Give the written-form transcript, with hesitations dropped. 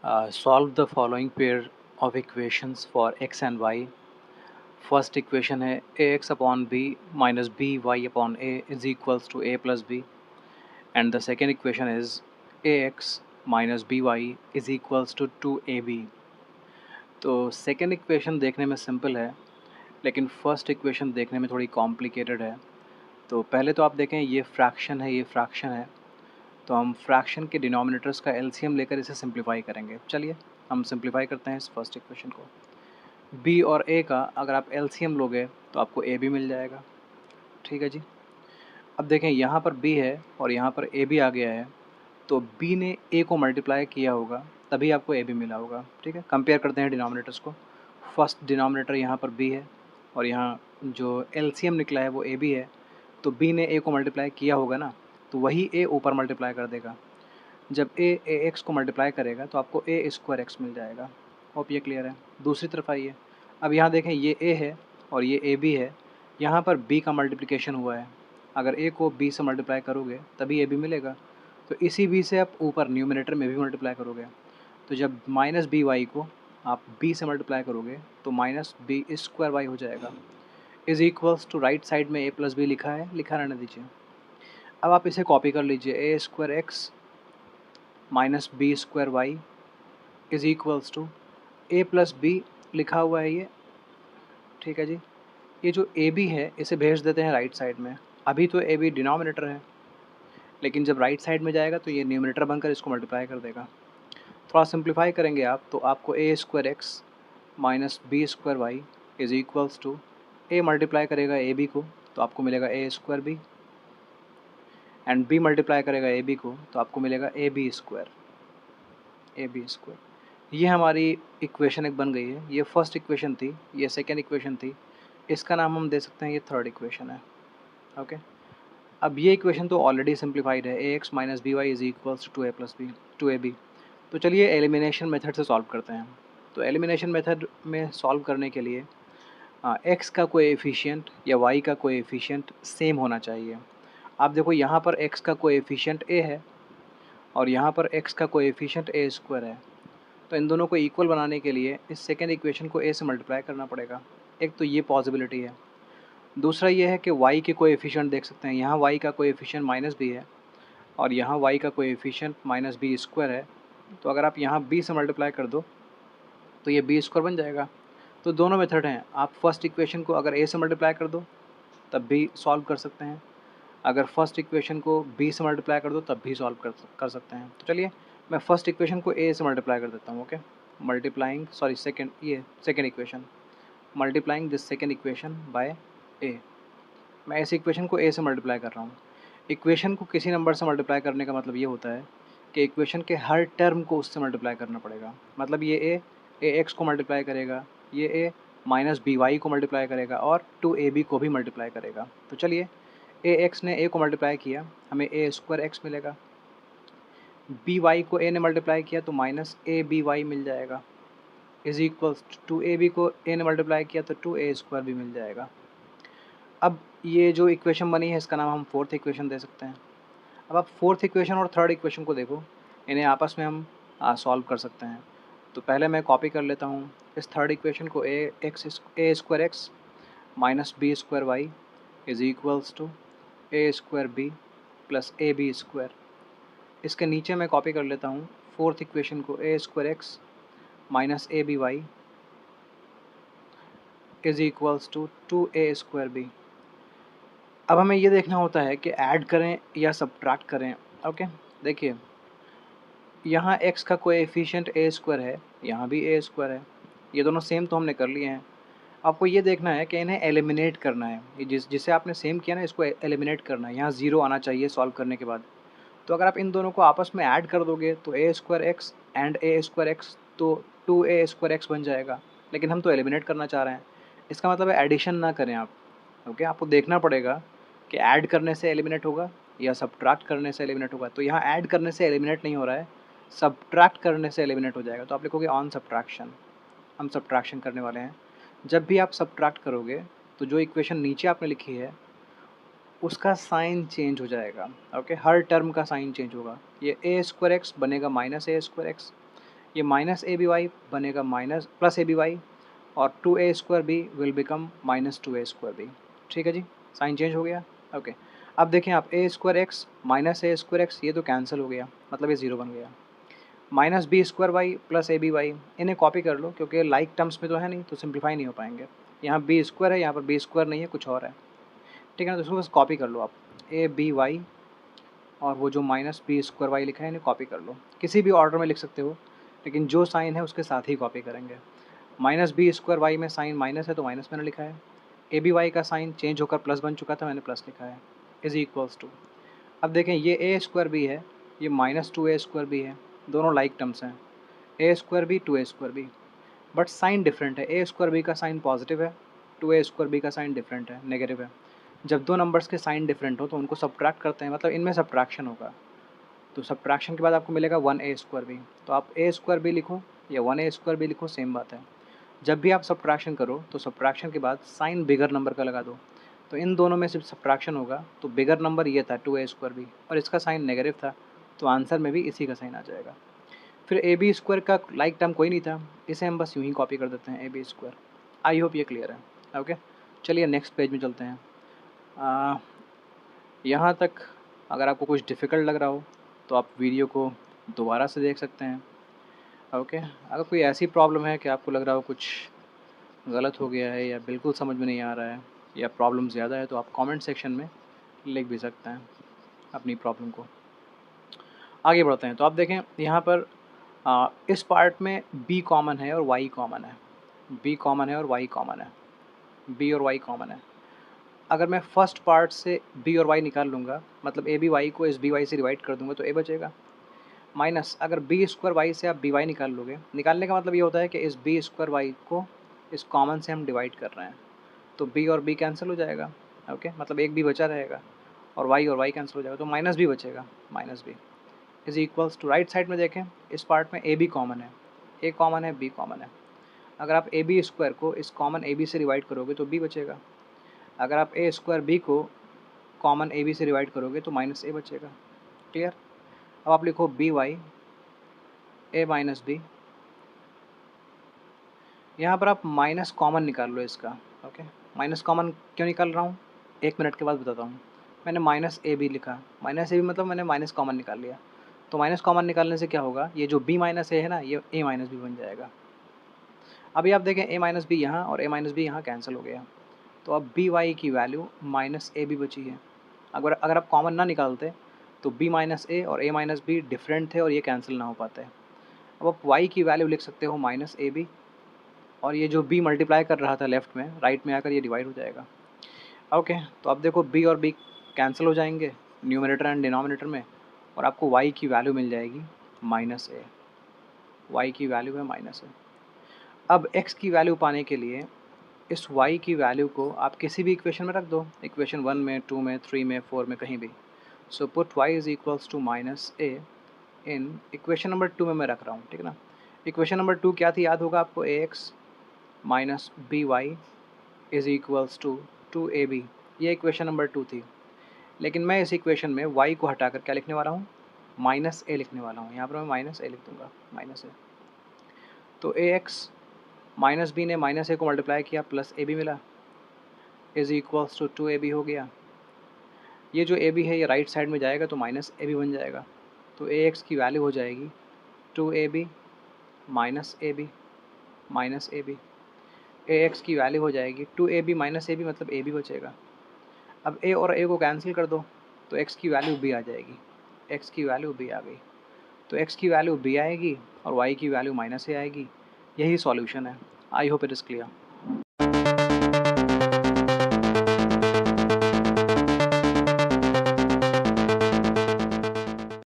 Solve the following pair of equations for x and y. First equation है ax upon b minus B Y upon a is equals to a plus b and the second equation is ax minus B Y is equals to 2ab। तो second equation देखने में simple है, लेकिन first equation देखने में थोड़ी complicated है। तो पहले तो आप देखें, ये फ्रैक्शन है, ये फ्रैक्शन है, तो हम फ्रैक्शन के डिनोमिनेटर्स का एलसीएम लेकर इसे सिंप्लीफाई करेंगे। चलिए हम सिंप्लीफाई करते हैं इस फर्स्ट इक्वेशन को। बी और ए का अगर आप एलसीएम लोगे तो आपको ए भी मिल जाएगा। ठीक है जी। अब देखें, यहाँ पर बी है और यहाँ पर ए भी आ गया है, तो बी ने ए को मल्टीप्लाई किया होगा, तभी आपको ए भी मिला होगा। ठीक है, कंपेयर करते हैं डिनोमिनेटर्स को। फर्स्ट डिनोमिनेटर यहाँ पर बी है और यहाँ जो एलसीएम निकला है वो ए बी है, तो बी ने ए को मल्टीप्लाई किया होगा ना, तो वही ए ऊपर मल्टीप्लाई कर देगा। जब ए एक्स को मल्टीप्लाई करेगा तो आपको ए स्क्वायर एक्स मिल जाएगा। होप ये क्लियर है। दूसरी तरफ आइए, अब यहाँ देखें, ये ए है और ये ए बी है, यहाँ पर बी का मल्टीप्लिकेशन हुआ है। अगर ए को बी से मल्टीप्लाई करोगे तभी ए बी मिलेगा, तो इसी बी से आप ऊपर न्यूमिनेटर में भी मल्टीप्लाई करोगे। तो जब माइनस बी वाई को आप बी से मल्टीप्लाई करोगे तो माइनस बी स्क्वायर वाई हो जाएगा, is equals to right side में ए प्लस बी लिखा है, लिखा रहने दीजिए। अब आप इसे कॉपी कर लीजिए, A square X minus B square Y is equals to A plus B लिखा हुआ है ये। ठीक है जी। ये जो ए बी है इसे भेज देते हैं राइट साइड में। अभी तो ए बी डिनोमिनेटर है, लेकिन जब राइट साइड में जाएगा तो ये न्यूमिनेटर बनकर इसको मल्टीप्लाई कर देगा। थोड़ा सिंप्लीफाई करेंगे आप तो आपको A square X minus B square Y is equals to A multiply करेगा ए बी को तो आपको मिलेगा A square B, and B multiply करेगा ए बी को तो आपको मिलेगा A B square, A B square. ये हमारी इक्वेशन एक बन गई है। ये फर्स्ट इक्वेशन थी, ये सेकेंड इक्वेशन थी, इसका नाम हम दे सकते हैं ये थर्ड इक्वेशन है। ओके, अब ये इक्वेशन तो ऑलरेडी सिंप्लीफाइड है, A X minus B Y is equals to A plus B, two A B. तो चलिए एलिमिनेशन मेथड से सॉल्व करते हैं। तो एलिमिनेशन मेथड में सॉल्व करने के लिए एक्स का कोएफिशिएंट या वाई का कोएफिशिएंट सेम होना चाहिए। आप देखो, यहाँ पर एक्स का कोएफिशिएंट ए है और यहाँ पर एक्स का कोएफिशिएंट ए स्क्वायर है, तो इन दोनों को इक्वल बनाने के लिए इस सेकेंड इक्वेशन को ए से मल्टीप्लाई करना पड़ेगा। एक तो ये पॉसिबिलिटी है। दूसरा ये है कि y के कोएफिशिएंट देख सकते हैं, यहाँ y का कोएफिशिएंट माइनस बी है और यहाँ y का कोएफिशिएंट माइनस बी स्क्वायर है, तो अगर आप यहाँ b से मल्टीप्लाई कर दो तो ये बी स्क्वायर बन जाएगा। तो दोनों मेथड हैं, आप फर्स्ट इक्वेशन को अगर a से मल्टीप्लाई कर दो तब भी सॉल्व कर सकते हैं, अगर फर्स्ट इक्वेशन को b से मल्टीप्लाई कर दो तब भी सॉल्व कर सकते हैं। तो चलिए मैं फर्स्ट इक्वेशन को a से मल्टीप्लाई कर देता हूँ। ओके, मल्टीप्लाइंग सॉरी सेकेंड, ये second equation, multiplying this second equation by a। मैं इस इक्वेशन को a से मल्टीप्लाई कर रहा हूँ। इक्वेशन को किसी नंबर से मल्टीप्लाई करने का मतलब ये होता है कि इक्वेशन के हर टर्म को उससे मल्टीप्लाई करना पड़ेगा। मतलब ये ए एक्स को मल्टीप्लाई करेगा, ये ए माइनस बी वाई को मल्टीप्लाई करेगा और टू ए बी को भी मल्टीप्लाई करेगा। तो चलिए, ए एक्स ने ए को मल्टीप्लाई किया, हमें ए स्क्वायर एक्स मिलेगा। बी वाई को ए ने मल्टीप्लाई किया तो माइनस ए बी वाई मिल जाएगा, is equals to A B को ए ने मल्टीप्लाई किया तो टू ए स्क्वायर भी मिल जाएगा। अब ये जो इक्वेशन बनी है इसका नाम हम फोर्थ इक्वेशन दे सकते हैं। अब आप फोर्थ इक्वेशन और थर्ड इक्वेशन को देखो, इन्हें आपस में हम सॉल्व कर सकते हैं। तो पहले मैं कॉपी कर लेता हूँ इस थर्ड इक्वेशन को, A square X minus B square Y is equals to A square B plus A B square. इसके नीचे मैं कॉपी कर लेता हूँ फोर्थ इक्वेशन को, A square X minus A B Y is equals to two A square B. अब हमें ये देखना होता है कि ऐड करें या सब्ट्रैक्ट करें। ओके, देखिए, यहाँ x का कोएफिशिएंट ए स्क्वायर है, यहाँ भी ए स्क्वायर है, ये दोनों सेम तो हमने कर लिए हैं। आपको ये देखना है कि इन्हें एलिमिनेट करना है, ये जिसे आपने सेम किया ना इसको एलिमिनेट करना है। यहाँ ज़ीरो आना चाहिए सॉल्व करने के बाद। तो अगर आप इन दोनों को आपस में ऐड कर दोगे तो A square X and A square X तो टू ए स्क्वायर एक्स बन जाएगा, लेकिन हम तो एलिमिनेट करना चाह रहे हैं। इसका मतलब है एडिशन ना करें आप। ओके, आपको देखना पड़ेगा कि ऐड करने से एलिमिनेट होगा या सब्ट्रैक्ट करने से एलिमिनेट होगा। तो यहाँ ऐड करने से एलिमिनेट नहीं हो रहा है, सब्ट्रैक्ट करने से एलिमिनेट हो जाएगा। तो आप लिखोगे ऑन सब्ट्रैक्शन, हम सब्ट्रैक्शन करने वाले हैं। जब भी आप सब्ट्रैक्ट करोगे तो जो इक्वेशन नीचे आपने लिखी है उसका साइन चेंज हो जाएगा। ओके, हर टर्म का साइन चेंज होगा। ये ए स्क्वायर एक्स बनेगा माइनस ए स्क्वायर एक्स, ये माइनस ए बी वाई बनेगा minus plus A B Y, और 2a² B will become -2a² B. ठीक है जी, साइन चेंज हो गया। ओके, अब देखें आप a² x minus a² x, ये तो कैंसिल हो गया, मतलब ये 0 बन गया। -b² y plus ab y, इन्हें कॉपी कर लो क्योंकि लाइक टर्म्स में तो है नहीं, तो सिंप्लीफाई नहीं हो पाएंगे। यहाँ b² है, यहाँ पर b² नहीं है, कुछ और है। ठीक है ना, तो इसको बस कॉपी कर लो आप, a b y और वो जो -b² y लिखा है इन्हें कॉपी कर लो। किसी भी ऑर्डर में लिख सकते हो, लेकिन जो साइन है उसके साथ ही कॉपी करेंगे। -b² y में साइन माइनस है तो माइनस मैंने लिखा है, ab y का साइन चेंज होकर प्लस बन चुका था, मैंने प्लस लिखा है, इज इक्वल्स टू। अब देखें ये a² है, ये -2a² है, दोनों लाइक टर्म्स हैं, a² 2a², but sign different है। a² का साइन पॉजिटिव है, 2a² का साइन डिफरेंट है, नेगेटिव है। जब दो नंबर्स के साइन डिफरेंट हो तो उनको सब्ट्रैक्ट करते हैं, मतलब इनमें सब्ट्रैक्शन होगा, तो सब्ट्रैक्शन के बाद आपको मिलेगा 1a², तो आप a² लिखो या 1a² लिखो, सेम बात है। जब भी आप सब्ट्रैक्शन करो तो सब्ट्रैक्शन के बाद साइन बिगर नंबर का लगा दो, तो इन दोनों में सिर्फ सब्ट्रैक्शन होगा, तो बिगर नंबर ये था 2a² और इसका साइन नेगेटिव था, तो आंसर में भी इसी का साइन आ जाएगा। फिर ab² का लाइक टर्म कोई नहीं था, इसे हम बस यूँ ही कॉपी कर देते हैं ab²। आई होप ये क्लियर है। ओके, चलिए नेक्स्ट पेज में चलते हैं। यहाँ तक अगर आपको कुछ डिफ़िकल्ट लग रहा हो तो आप वीडियो को दोबारा से देख सकते हैं। ओके, अगर कोई ऐसी प्रॉब्लम है कि आपको लग रहा हो कुछ गलत हो गया है या बिल्कुल समझ में नहीं आ रहा है या प्रॉब्लम ज़्यादा है, तो आप कमेंट सेक्शन में लिख भी सकते हैं अपनी प्रॉब्लम को। आगे बढ़ते हैं, तो आप देखें यहाँ पर इस पार्ट में b कॉमन है और y कॉमन है, b कॉमन है और y कॉमन है, b और y कॉमन है। अगर मैं फर्स्ट पार्ट से b और y निकाल लूँगा, मतलब ab y को इस by से डिवाइड कर दूँगा तो a बचेगा, माइनस अगर b² y से आप by निकाल लोगे, निकालने का मतलब ये होता है कि इस b² y को इस कॉमन से हम डिवाइड कर रहे हैं, तो b और b कैंसिल हो जाएगा। ओके, मतलब एक b बचा रहेगा और y कैंसिल हो जाएगा, तो माइनस b बचेगा, minus b is equals to, right side में देखें इस पार्ट में ab कॉमन है, a कॉमन है, b कॉमन है। अगर आप ab² को इस कॉमन ab से डिवाइड करोगे तो b बचेगा, अगर आप a² b को कॉमन ab से डिवाइड करोगे तो माइनस a बचेगा। क्लियर? अब आप लिखो by a माइनस b, यहाँ पर आप माइनस कॉमन निकाल लो इसका। ओके, माइनस कॉमन क्यों निकाल रहा हूँ, 1 मिनट के बाद बताता हूँ। मैंने माइनस ए बी लिखा, माइनस ए बी मतलब मैंने माइनस कॉमन निकाल लिया, तो माइनस कॉमन निकालने से क्या होगा, ये जो b माइनस ए है ना, ये a माइनस बी बन जाएगा। अभी आप देखें a माइनस बी यहाँ और a माइनस बी यहाँ कैंसिल हो गया, तो अब बी वाई की वैल्यू माइनस ए बी बची है। अगर अगर आप कॉमन ना निकालते तो b माइनस ए और a माइनस बी डिफरेंट थे और ये कैंसिल ना हो पाते। अब आप y की वैल्यू लिख सकते हो माइनस ए बी, और ये जो b मल्टीप्लाई कर रहा था लेफ़्ट में, राइट में आकर ये डिवाइड हो जाएगा। ओके, तो अब देखो b और b कैंसिल हो जाएंगे न्यूमरेटर एंड डिनोमिनेटर में, और आपको y की वैल्यू मिल जाएगी माइनस ए, y की वैल्यू है माइनस ए। अब x की वैल्यू पाने के लिए इस y की वैल्यू को आप किसी भी इक्वेशन में रख दो, इक्वेशन 1 में, 2 में, 3 में, 4 में, कहीं भी। So put y is equals to minus A in equation number 2 में मैं रख रहा हूँ, ठीक है ना। इक्वेशन नंबर 2 क्या थी, याद होगा आपको, ax minus B Y is equals to 2ab, ये इक्वेशन नंबर 2 थी। लेकिन मैं इस इक्वेशन में y को हटाकर क्या लिखने वाला हूँ, माइनस ए लिखने वाला हूँ। यहाँ पर मैं माइनस ए लिख दूँगा, माइनस ए। तो ax माइनस बी ने माइनस ए को मल्टीप्लाई किया, प्लस ए बी मिला, इज इक्वल्स टू 2ab हो गया। ये जो ए बी है ये राइट साइड में जाएगा तो माइनस ए बी बन जाएगा, तो ax की वैल्यू हो जाएगी 2ab minus A B, minus A B. ax की वैल्यू हो जाएगी 2ab माइनस ए बी, मतलब ए बी बचेगा। अब a और a को कैंसिल कर दो तो x की वैल्यू b आ जाएगी, x की वैल्यू b आ गई, तो x की वैल्यू b आएगी और y की वैल्यू माइनस ए आएगी। यही सॉल्यूशन है। I hope it is clear.